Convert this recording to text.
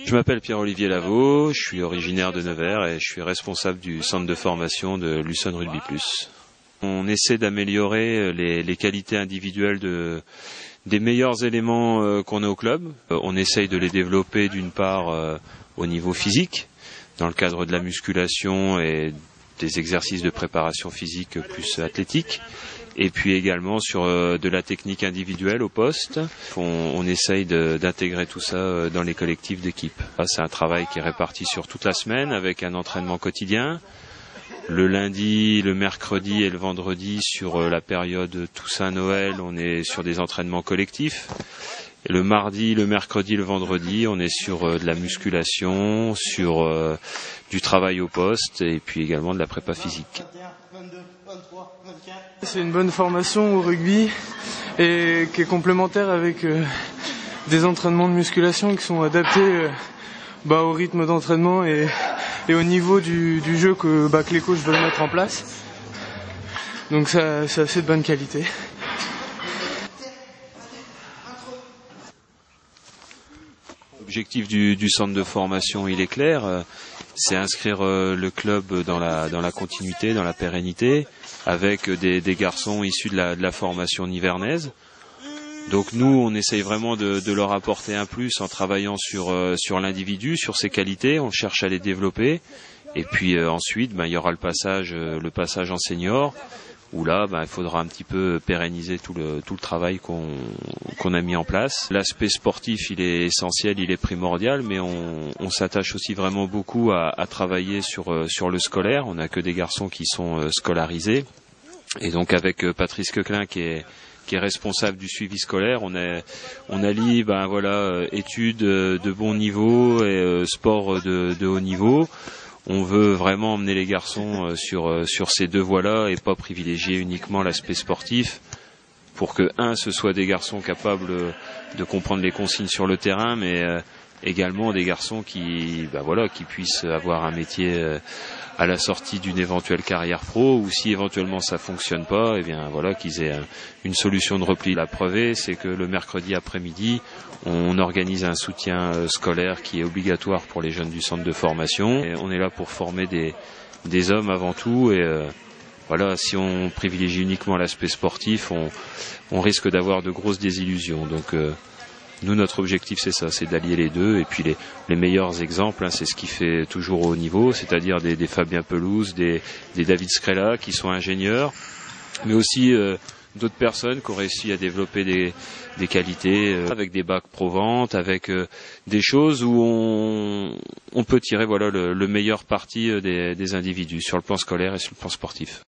Je m'appelle Pierre-Olivier Lavaux, je suis originaire de Nevers et je suis responsable du centre de formation de Luçon Rugby Plus. On essaie d'améliorer les qualités individuelles des meilleurs éléments qu'on a au club. On essaye de les développer d'une part au niveau physique, dans le cadre de la musculation et des exercices de préparation physique plus athlétique. Et puis également sur de la technique individuelle au poste. On essaye d'intégrer tout ça dans les collectifs d'équipe. C'est un travail qui est réparti sur toute la semaine avec un entraînement quotidien. Le lundi, le mercredi et le vendredi sur la période Toussaint-Noël, on est sur des entraînements collectifs. Et le mardi, le mercredi, le vendredi, on est sur de la musculation, sur du travail au poste et puis également de la prépa physique. C'est une bonne formation au rugby et qui est complémentaire avec des entraînements de musculation qui sont adaptés au rythme d'entraînement et au niveau du jeu que les coachs veulent mettre en place. Donc c'est assez de bonne qualité. L'objectif du centre de formation, il est clair, c'est inscrire le club dans la continuité, dans la pérennité, avec des garçons issus de la formation nivernaise. Donc nous, on essaye vraiment de leur apporter un plus en travaillant sur l'individu, sur ses qualités, on cherche à les développer. Et puis ensuite, il y aura le passage en senior, où là, il faudra un petit peu pérenniser tout le travail qu'on a mis en place. L'aspect sportif, il est essentiel, il est primordial, mais on s'attache aussi vraiment beaucoup à travailler sur le scolaire. On n'a que des garçons qui sont scolarisés. Et donc avec Patrice Queclin qui est responsable du suivi scolaire, on allie études de bon niveau et sport de haut niveau. On veut vraiment emmener les garçons sur ces deux voies-là et pas privilégier uniquement l'aspect sportif pour que, ce soit des garçons capables de comprendre les consignes sur le terrain, mais également des garçons qui puissent avoir un métier à la sortie d'une éventuelle carrière pro, ou si éventuellement ça fonctionne pas, qu'ils aient une solution de repli. La preuve, c'est que le mercredi après-midi, on organise un soutien scolaire qui est obligatoire pour les jeunes du centre de formation. Et on est là pour former des hommes avant tout. Et si on privilégie uniquement l'aspect sportif, on risque d'avoir de grosses désillusions. Donc nous, notre objectif, c'est ça, c'est d'allier les deux. Et puis les meilleurs exemples, c'est ce qui fait toujours au haut niveau, c'est-à-dire des Fabien Pelouse, des David Scrella, qui sont ingénieurs, mais aussi d'autres personnes qui ont réussi à développer des qualités avec des bacs pro-vente, avec des choses où on peut tirer le meilleur parti des individus sur le plan scolaire et sur le plan sportif.